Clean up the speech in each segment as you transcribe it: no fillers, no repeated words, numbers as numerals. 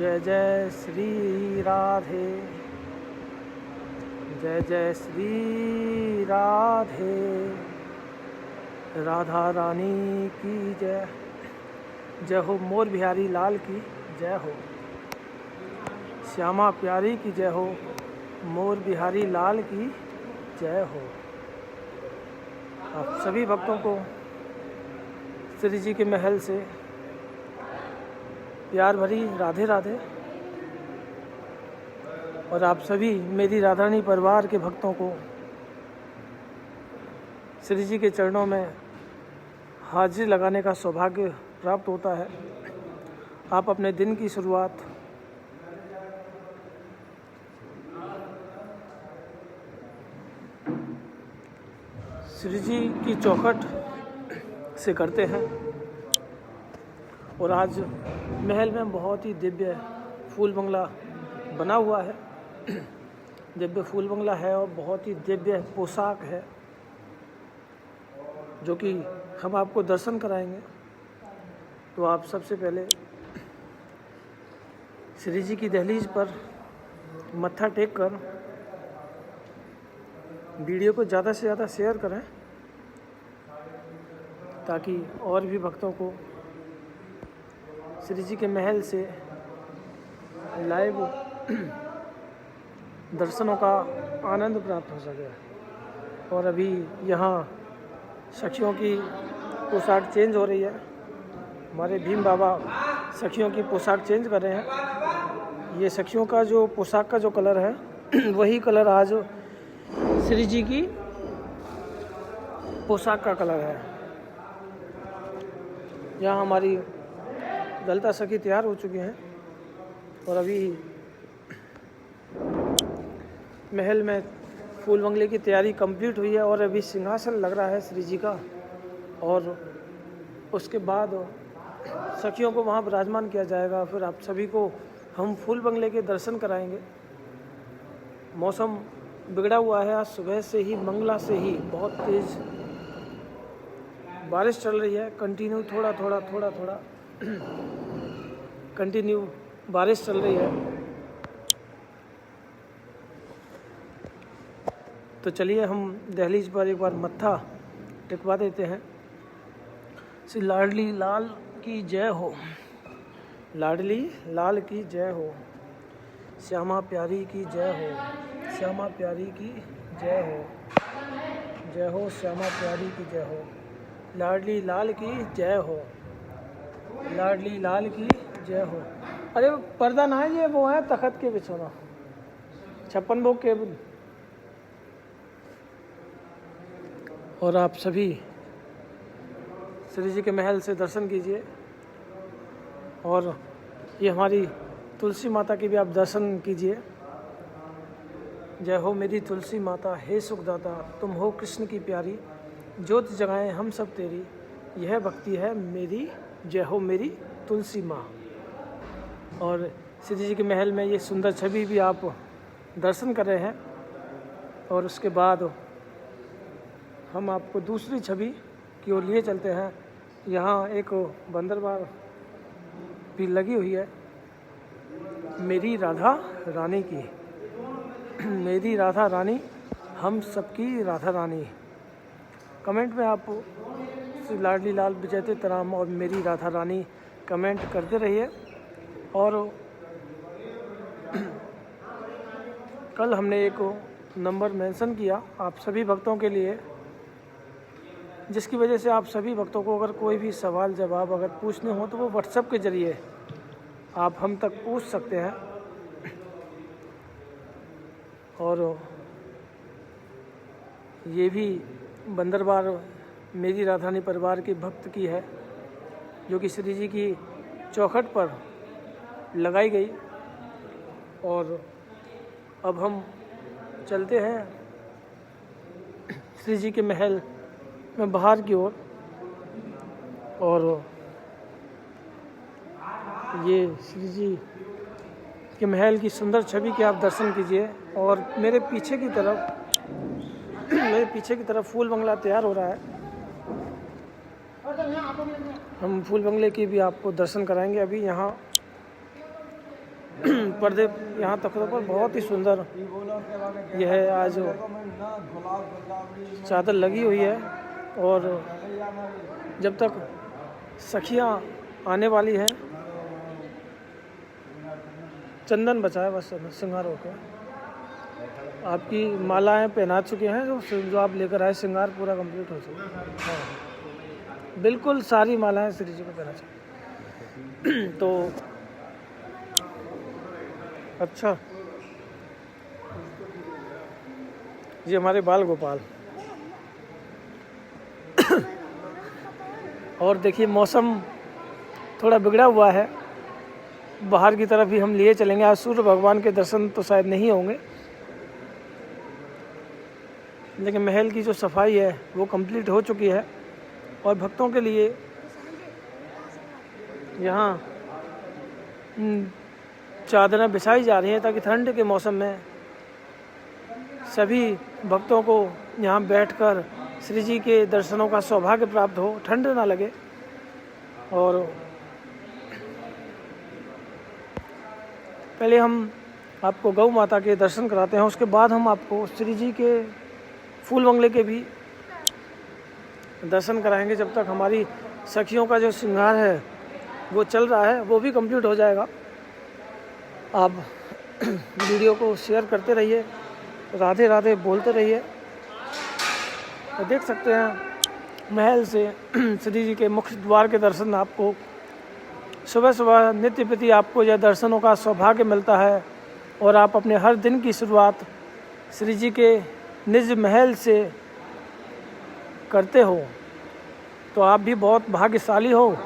जय जय श्री राधे, जय जय श्री राधे, राधा रानी की जय। जय हो मोर बिहारी लाल की जय हो, श्यामा प्यारी की जय हो, मोर बिहारी लाल की जय हो। आप सभी भक्तों को श्री जी के महल से प्यार भरी राधे राधे। और आप सभी मेरी राधा रानी परिवार के भक्तों को श्री जी के चरणों में हाजिरी लगाने का सौभाग्य प्राप्त होता है। आप अपने दिन की शुरुआत श्री जी की चौखट से करते हैं। और आज महल में बहुत ही दिव्य फूल बंगला बना हुआ है, दिव्य फूल बंगला है और बहुत ही दिव्य पोशाक है जो कि हम आपको दर्शन कराएंगे। तो आप सबसे पहले श्री जी की दहलीज पर मत्था टेक कर वीडियो को ज़्यादा से ज़्यादा शेयर करें ताकि और भी भक्तों को श्री जी के महल से लाइव दर्शनों का आनंद प्राप्त हो सके। और अभी यहाँ सखियों की पोशाक चेंज हो रही है। हमारे भीम बाबा सखियों की पोशाक चेंज कर रहे हैं। ये सखियों का जो पोशाक का जो कलर है वही कलर आज श्री जी की पोशाक का कलर है। यहाँ हमारी ललिता सखी तैयार हो चुके हैं और अभी महल में फूल बंगले की तैयारी कंप्लीट हुई है और अभी सिंहासन लग रहा है श्री जी का। और उसके बाद सखियों को वहाँ विराजमान किया जाएगा। फिर आप सभी को हम फूल बंगले के दर्शन कराएंगे। मौसम बिगड़ा हुआ है, आज सुबह से ही मंगला से ही बहुत तेज़ बारिश चल रही है। कंटिन्यू थोड़ा थोड़ा कंटिन्यू बारिश चल रही है। तो चलिए हम दहलीज पर एक बार मत्था टिकवा देते हैं। श्री लाडली लाल की जय हो, लाडली लाल की जय हो, श्यामा प्यारी की जय हो, श्यामा प्यारी की जय हो, जय हो श्यामा प्यारी की जय हो, लाडली लाल की जय हो, लाडली लाल की जय हो। अरे पर्दा ना है, ये वो है तखत के बिछोना 56 भोग के। और आप सभी श्री जी के महल से दर्शन कीजिए। और ये हमारी तुलसी माता की भी आप दर्शन कीजिए। जय हो मेरी तुलसी माता, हे सुखदाता, तुम हो कृष्ण की प्यारी, ज्योत जगाएं हम सब तेरी, यह भक्ति है मेरी, जय हो मेरी तुलसी माँ। और श्री जी के महल में ये सुंदर छवि भी आप दर्शन कर रहे हैं। और उसके बाद हम आपको दूसरी छवि की ओर लिए चलते हैं। यहाँ एक बंदरबार भी लगी हुई है मेरी राधा रानी की, मेरी राधा रानी, हम सबकी राधा रानी। कमेंट में आप श्री लाडली लाल विजय तराम और मेरी राधा रानी कमेंट करते रहिए। और कल हमने एक नंबर मेंशन किया आप सभी भक्तों के लिए, जिसकी वजह से आप सभी भक्तों को अगर कोई भी सवाल जवाब अगर पूछने हो तो वो व्हाट्सएप के ज़रिए आप हम तक पूछ सकते हैं। और ये भी बंदरबार मेरी राधारानी परिवार के भक्त की है जो कि श्री जी की चौखट पर लगाई गई। और अब हम चलते हैं श्री जी के महल में बाहर की ओर। और ये श्री जी के महल की सुंदर छवि के आप दर्शन कीजिए। और मेरे पीछे की तरफ फूल बंगला तैयार हो रहा है। हम फूल बंगले की भी आपको दर्शन कराएंगे। अभी यहाँ पर्दे यहाँ तख्तों पर बहुत ही सुंदर यह है आज चादर लगी हुई है। और जब तक सखियाँ आने वाली हैं, चंदन बचा है बस श्रृंगार होकर। आपकी मालाएं पहना चुके हैं, जो आप लेकर आए, श्रृंगार पूरा कंप्लीट हो चुका है। हाँ, बिल्कुल सारी मालाएं श्री जी को पहना चाहिए। तो अच्छा, ये हमारे बाल गोपाल। और देखिए मौसम थोड़ा बिगड़ा हुआ है, बाहर की तरफ ही हम लिए चलेंगे। आज सूर्य भगवान के दर्शन तो शायद नहीं होंगे, लेकिन महल की जो सफाई है वो कंप्लीट हो चुकी है। और भक्तों के लिए यहाँ चादरें बिछाई जा रही हैं ताकि ठंड के मौसम में सभी भक्तों को यहाँ बैठकर श्री जी के दर्शनों का सौभाग्य प्राप्त हो, ठंड ना लगे। और पहले हम आपको गौ माता के दर्शन कराते हैं, उसके बाद हम आपको श्री जी के फूल बंगले के भी दर्शन कराएंगे। जब तक हमारी सखियों का जो श्रृंगार है वो चल रहा है, वो भी कंप्लीट हो जाएगा। आप वीडियो को शेयर करते रहिए, राधे राधे बोलते रहिए। तो देख सकते हैं महल से श्री जी के मुख्य द्वार के दर्शन आपको सुबह सुबह नित्य प्रति आपको यह दर्शनों का सौभाग्य मिलता है। और आप अपने हर दिन की शुरुआत श्री जी के निज महल से करते हो, तो आप भी बहुत भाग्यशाली हो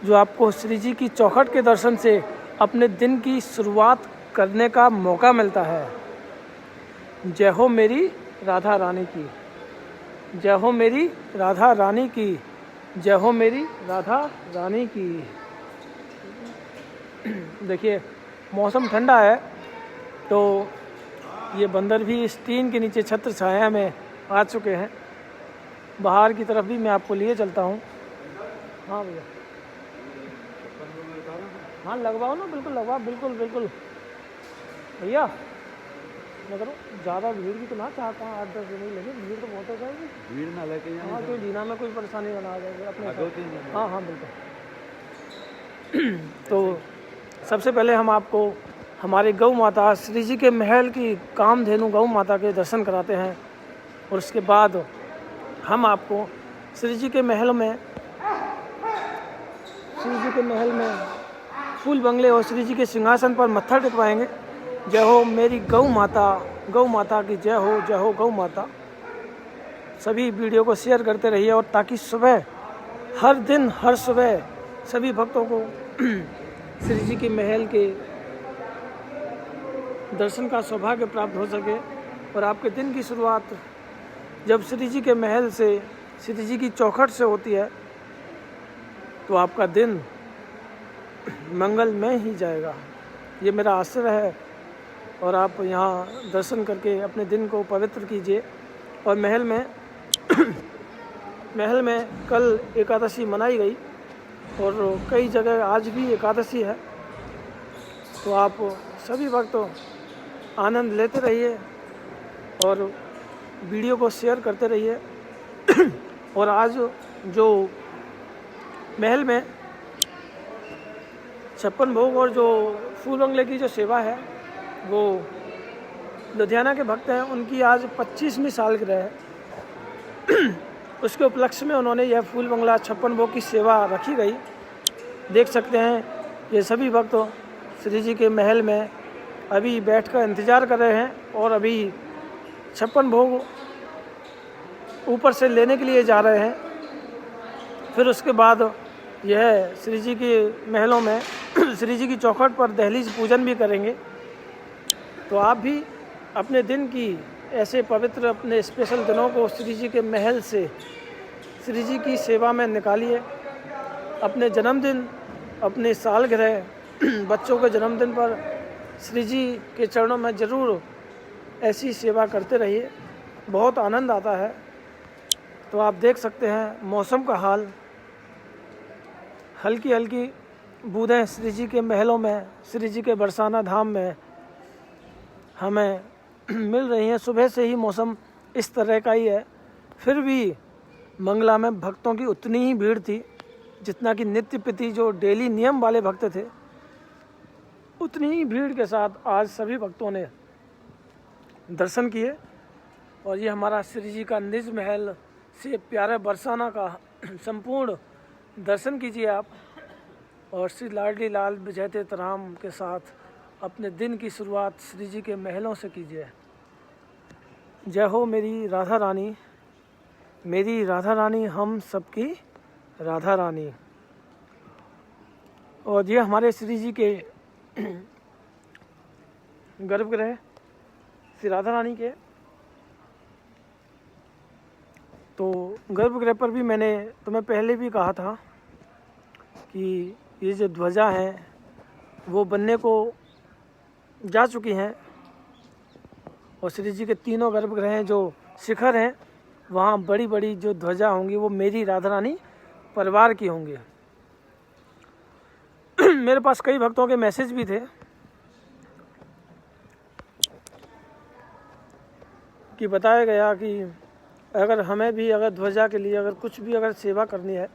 जो आपको श्री जी की चौखट के दर्शन से अपने दिन की शुरुआत करने का मौका मिलता है। जय हो मेरी राधा रानी की, जय हो मेरी राधा रानी की, जय हो मेरी राधा रानी की। देखिए मौसम ठंडा है, तो ये बंदर भी इस टीन के नीचे छत्र छाया में आ चुके हैं। बाहर की तरफ भी मैं आपको लिए चलता हूँ। हाँ भैया, हाँ लगवाओ ना, बिल्कुल लगवाओ, बिल्कुल बिल्कुल भैया। मैं करूँ ज़्यादा भीड़ की तो ना चाहता हूँ, 8-10 दिन ही लगे, भीड़ तो बहुत हो जाएगी। भीड़ ना लगे, हाँ कोई दीना में कोई परेशानी बना आ जाएगी अपने। हाँ हाँ बिल्कुल। तो सबसे पहले हम आपको हमारे गौ माता श्री जी के महल की कामधेनु गौ माता के दर्शन कराते हैं। और उसके बाद हम आपको श्री जी के महल में फूल बंगले और श्री जी के सिंहासन पर मत्था टिकवाएंगे। जय हो मेरी गौ माता की जय हो, जय हो गौ माता। सभी वीडियो को शेयर करते रहिए, और ताकि सुबह हर दिन हर सुबह सभी भक्तों को श्री जी के महल के दर्शन का सौभाग्य प्राप्त हो सके। और आपके दिन की शुरुआत जब श्री जी के महल से, श्री जी की चौखट से होती है, तो आपका दिन मंगल में ही जाएगा। ये मेरा आश्रय है। और आप यहाँ दर्शन करके अपने दिन को पवित्र कीजिए। और महल में कल एकादशी मनाई गई, और कई जगह आज भी एकादशी है। तो आप सभी भक्त आनंद लेते रहिए और वीडियो को शेयर करते रहिए। और आज जो महल में 56 भोग और जो फूल बंगले की जो सेवा है, वो लुधियाना के भक्त हैं, उनकी आज 25वीं सालगिरह है। उसके उपलक्ष्य में उन्होंने यह फूल बंगला 56 भोग की सेवा रखी गई। देख सकते हैं ये सभी भक्त श्री जी के महल में अभी बैठकर इंतज़ार कर रहे हैं, और अभी 56 भोग ऊपर से लेने के लिए जा रहे हैं। फिर उसके बाद यह श्री जी के महलों में श्री जी की चौखट पर दहलीज पूजन भी करेंगे। तो आप भी अपने दिन की ऐसे पवित्र अपने स्पेशल दिनों को श्री जी के महल से श्री जी की सेवा में निकालिए। अपने जन्मदिन, अपने सालगिरह, बच्चों के जन्मदिन पर श्री जी के चरणों में ज़रूर ऐसी सेवा करते रहिए, बहुत आनंद आता है। तो आप देख सकते हैं मौसम का हाल, हल्की हल्की बूंदें श्री जी के महलों में, श्री जी के बरसाना धाम में हमें मिल रही हैं। सुबह से ही मौसम इस तरह का ही है, फिर भी मंगला में भक्तों की उतनी ही भीड़ थी जितना कि नित्य प्रति जो डेली नियम वाले भक्त थे, उतनी ही भीड़ के साथ आज सभी भक्तों ने दर्शन किए। और ये हमारा श्री जी का निज महल से प्यारे बरसाना का संपूर्ण दर्शन कीजिए आप, और श्री लाडली लाल विजयते तराम के साथ अपने दिन की शुरुआत श्री जी के महलों से कीजिए। जय हो मेरी राधा रानी, मेरी राधा रानी हम सबकी राधा रानी। और ये हमारे श्री जी के गर्भगृह श्री राधा रानी के, तो गर्भगृह पर भी मैंने तुम्हें पहले भी कहा था कि ये जो ध्वजा है वो बनने को जा चुकी हैं, और श्री जी के तीनों गर्भगृह हैं जो शिखर हैं, वहाँ बड़ी बड़ी जो ध्वजा होंगी वो मेरी राधा रानी परिवार की होंगी। मेरे पास कई भक्तों के मैसेज भी थे कि बताया गया कि अगर हमें भी अगर ध्वजा के लिए अगर कुछ भी अगर सेवा करनी है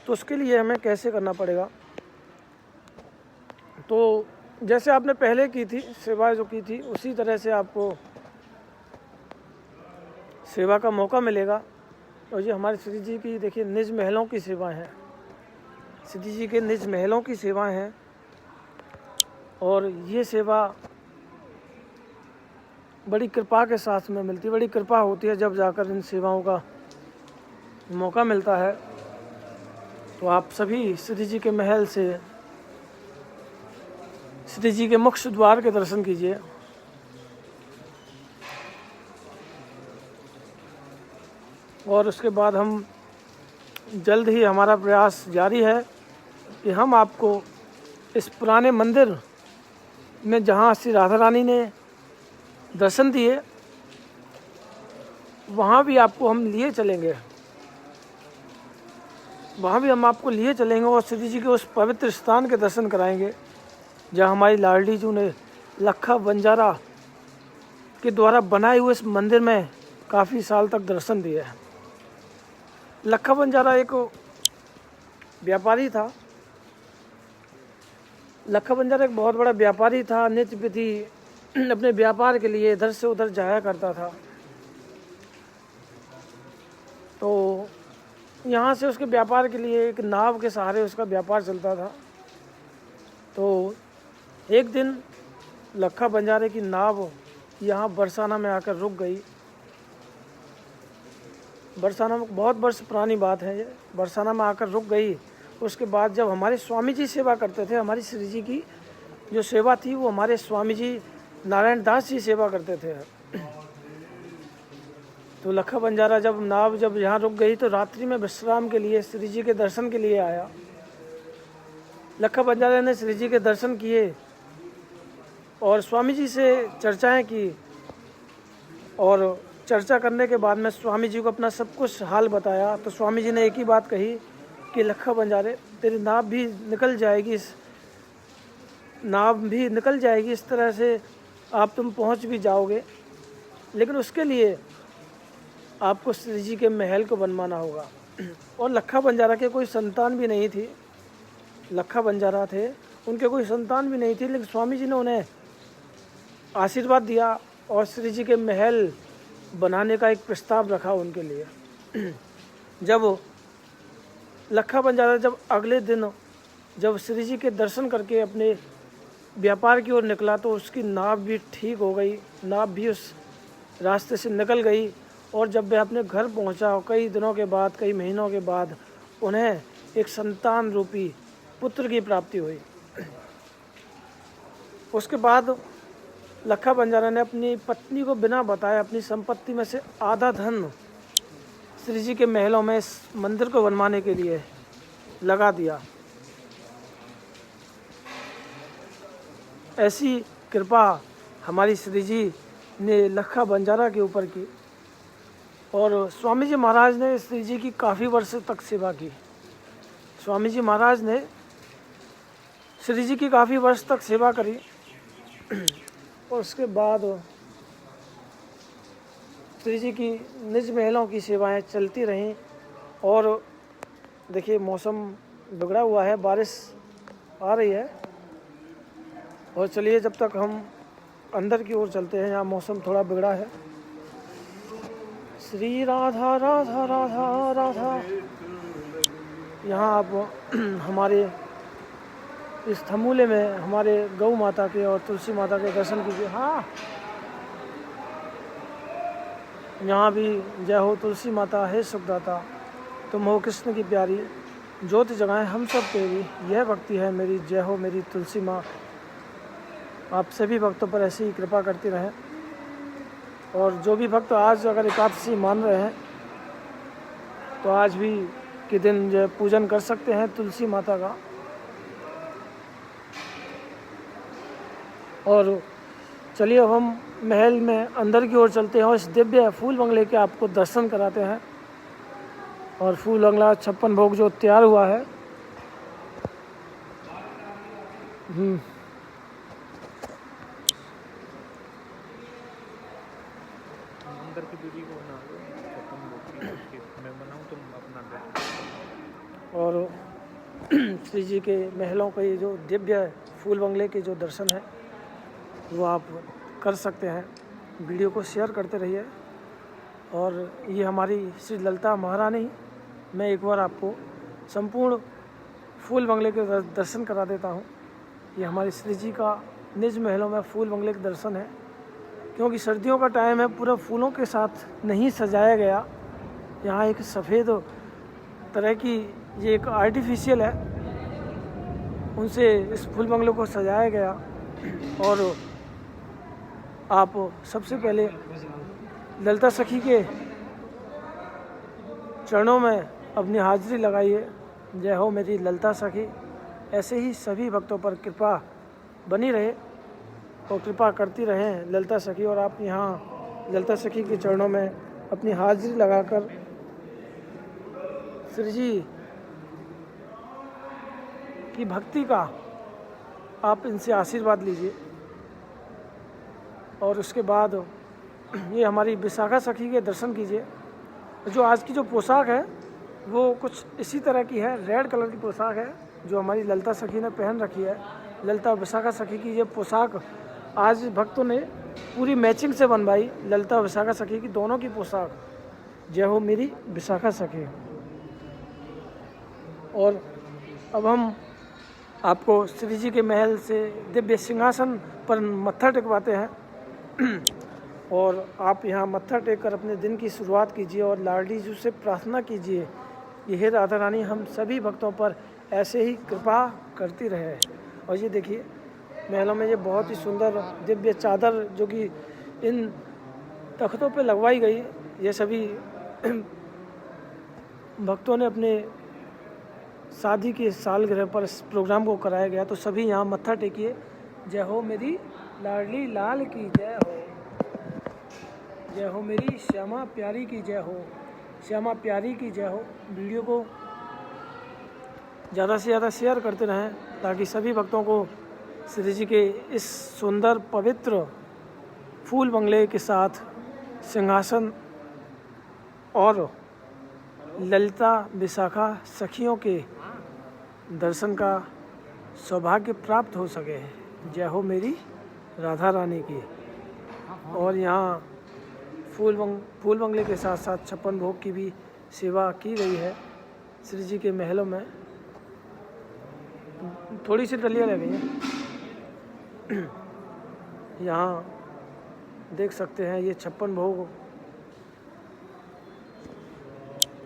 तो उसके लिए हमें कैसे करना पड़ेगा। तो जैसे आपने पहले की थी सेवा जो की थी उसी तरह से आपको सेवा का मौका मिलेगा। और ये हमारे श्री जी की देखिए निज महलों की सेवाएं हैं, श्री जी के निज महलों की सेवाएं हैं, और ये सेवा बड़ी कृपा के साथ में मिलती है। बड़ी कृपा होती है जब जाकर इन सेवाओं का मौका मिलता है। तो आप सभी श्री जी के महल से श्री जी के मुख्य द्वार के दर्शन कीजिए। और उसके बाद हम जल्द ही हमारा प्रयास जारी है कि हम आपको इस पुराने मंदिर में जहाँ श्री राधा रानी ने दर्शन दिए वहाँ भी आपको हम लिए चलेंगे, वहाँ भी हम आपको लिए चलेंगे और श्री जी के उस पवित्र स्थान के दर्शन कराएंगे जहाँ हमारी लाडली जी ने लखा बंजारा के द्वारा बनाए हुए इस मंदिर में काफ़ी साल तक दर्शन दिए हैं। लखा बंजारा एक व्यापारी था, लखा बंजारा एक बहुत बड़ा व्यापारी था। नित्य प्रति अपने व्यापार के लिए इधर से उधर जाया करता था। तो यहाँ से उसके व्यापार के लिए एक नाव के सहारे उसका व्यापार चलता था। तो एक दिन लखा बंजारे की नाव यहाँ बरसाना में आकर रुक गई। बरसाना में बहुत वर्ष पुरानी बात है ये, बरसाना में आकर रुक गई। उसके बाद जब हमारे स्वामी जी सेवा करते थे, हमारी श्री जी की जो सेवा थी वो हमारे स्वामी जी नारायण दास जी सेवा करते थे। तो लखा बंजारा जब नाव जब यहाँ रुक गई तो रात्रि में विश्राम के लिए श्री जी के दर्शन के लिए आया। लखा बंजारा ने श्री जी के दर्शन किए और स्वामी जी से चर्चाएं की, और चर्चा करने के बाद में स्वामी जी को अपना सब कुछ हाल बताया। तो स्वामी जी ने एक ही बात कही कि लखा बंजारे तेरी नाव भी निकल जाएगी, इस नाव भी निकल जाएगी, इस तरह से आप तुम पहुंच भी जाओगे, लेकिन उसके लिए आपको श्री जी के महल को बनवाना होगा। और लखा बंजारा के कोई संतान भी नहीं थी, लखा बंजारा थे उनके कोई संतान भी नहीं थी, लेकिन स्वामी जी ने उन्हें आशीर्वाद दिया और श्री जी के महल बनाने का एक प्रस्ताव रखा उनके लिए। जब लखा बंजारा जब अगले दिन जब श्री जी के दर्शन करके अपने व्यापार की ओर निकला तो उसकी नाव भी ठीक हो गई, नाव भी उस रास्ते से निकल गई। और जब वह अपने घर पहुंचा, कई दिनों के बाद, कई महीनों के बाद उन्हें एक संतान रूपी पुत्र की प्राप्ति हुई। उसके बाद लखा बंजारा ने अपनी पत्नी को बिना बताए अपनी संपत्ति में से आधा धन श्री जी के महलों में इस मंदिर को बनवाने के लिए लगा दिया। ऐसी कृपा हमारी श्री जी ने लखा बंजारा के ऊपर की। और स्वामी जी महाराज ने श्री जी की काफ़ी वर्ष तक सेवा की। स्वामी जी महाराज ने श्री जी की काफ़ी वर्ष तक सेवा करी और उसके बाद श्री जी की निज महलों की सेवाएं चलती रहीं। और देखिए मौसम बिगड़ा हुआ है, बारिश आ रही है। और चलिए जब तक हम अंदर की ओर चलते हैं, यहाँ मौसम थोड़ा बिगड़ा है। श्री राधा राधा राधा राधा। यहाँ आप हमारे इस थमूले में हमारे गौ माता के और तुलसी माता के दर्शन कीजिए। हाँ, यहाँ भी जय हो तुलसी माता हे सुखदाता, तुम हो कृष्ण की प्यारी, ज्योत जगाएं हम सब तेरी, यह भक्ति है मेरी, जय हो मेरी तुलसी माँ। आप सभी भक्तों पर ऐसी ही कृपा करती रहें। और जो भी भक्त आज अगर एकादशी मान रहे हैं तो आज भी के दिन जो पूजन कर सकते हैं तुलसी माता का। और चलिए अब हम महल में अंदर की ओर चलते हैं और इस दिव्य फूल बंगले के आपको दर्शन कराते हैं। और फूल बंगला 56 भोग जो तैयार हुआ है। अंदर की दूरी को बना लो, 56 भोग की मैं बनाऊं तुम अपना। और श्री जी के महलों के ये जो दिव्य फूल बंगले के जो दर्शन है वो आप कर सकते हैं। वीडियो को शेयर करते रहिए। और ये हमारी श्री ललिता महारानी, मैं एक बार आपको संपूर्ण फूल बंगले के दर्शन करा देता हूँ। ये हमारी श्री जी का निज महलों में फूल बंगले के दर्शन है। क्योंकि सर्दियों का टाइम है, पूरा फूलों के साथ नहीं सजाया गया। यहाँ एक सफ़ेद तरह की ये एक आर्टिफिशियल है, उनसे इस फूल बंगले को सजाया गया। और आप सबसे पहले ललिता सखी के चरणों में अपनी हाजिरी लगाइए। जय हो मेरी ललिता सखी। ऐसे ही सभी भक्तों पर कृपा बनी रहे और कृपा करती रहें ललिता सखी। और आप यहाँ ललिता सखी के चरणों में अपनी हाजिरी लगाकर श्री जी की भक्ति का आप इनसे आशीर्वाद लीजिए। और उसके बाद ये हमारी विशाखा सखी के दर्शन कीजिए। जो आज की जो पोशाक है वो कुछ इसी तरह की है, रेड कलर की पोशाक है जो हमारी ललिता सखी ने पहन रखी है। ललिता विशाखा सखी की ये पोशाक आज भक्तों ने पूरी मैचिंग से बनवाई, ललिता विशाखा सखी की दोनों की पोशाक। जय हो मेरी विशाखा सखी। और अब हम आपको श्री जी के महल से दिव्य सिंहासन पर मत्था टेकवाते हैं। और आप यहाँ मत्था टेक कर अपने दिन की शुरुआत कीजिए और लाडली जी से प्रार्थना कीजिए, यह राधा रानी हम सभी भक्तों पर ऐसे ही कृपा करती रहे। और ये देखिए महलों में ये बहुत ही सुंदर दिव्य चादर जो कि इन तख्तों पे लगवाई गई, ये सभी भक्तों ने अपने शादी के सालगिरह पर इस प्रोग्राम को कराया गया। तो सभी यहाँ मत्था टेकिए। जय हो मेरी लाडली लाल की जय हो, जय हो मेरी श्यामा प्यारी की जय हो, श्यामा प्यारी की जय हो। वीडियो को ज़्यादा से ज़्यादा शेयर करते रहें ताकि सभी भक्तों को श्री जी के इस सुंदर पवित्र फूल बंगले के साथ सिंहासन और ललिता विशाखा सखियों के दर्शन का सौभाग्य प्राप्त हो सके। जय हो मेरी राधा रानी की। और यहाँ फूल बंगले के साथ साथ 56 भोग की भी सेवा की गई है श्री जी के महलों में। थोड़ी सी डलियाँ रह गई हैं। यहाँ देख सकते हैं ये 56 भोग।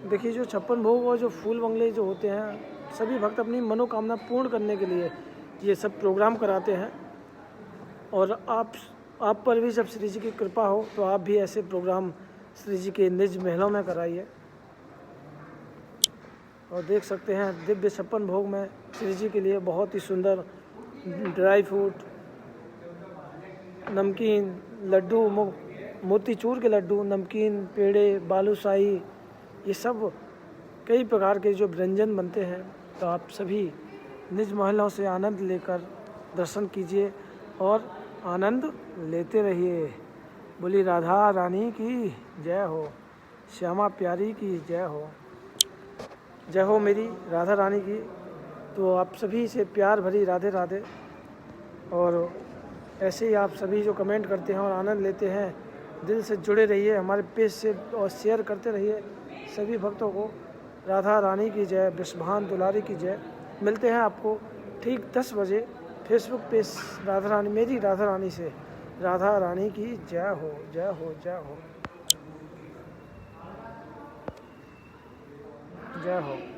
देखिए जो 56 भोग और जो फूल बंगले जो होते हैं, सभी भक्त अपनी मनोकामना पूर्ण करने के लिए ये सब प्रोग्राम कराते हैं। और आप पर भी जब श्री जी की कृपा हो तो आप भी ऐसे प्रोग्राम श्री जी के निज महलों में कराइए। और देख सकते हैं दिव्य 56 भोग में श्री जी के लिए बहुत ही सुंदर ड्राई फ्रूट, नमकीन, लड्डू, मोतीचूर के लड्डू, नमकीन, पेड़े, बालूशाही, ये सब कई प्रकार के जो व्यंजन बनते हैं। तो आप सभी निज महलों से आनंद लेकर दर्शन कीजिए और आनंद लेते रहिए। बोली राधा रानी की जय हो, श्यामा प्यारी की जय हो। जय हो मेरी राधा रानी की। तो आप सभी से प्यार भरी राधे राधे। और ऐसे ही आप सभी जो कमेंट करते हैं और आनंद लेते हैं, दिल से जुड़े रहिए हमारे पेज से और शेयर करते रहिए सभी भक्तों को। राधा रानी की जय, विश्वभान दुलारी की जय। मिलते हैं आपको ठीक 10 बजे फेसबुक पेज राधा रानी, मेरी राधा रानी से। राधा रानी की जय हो, जय हो, जय हो, जय हो।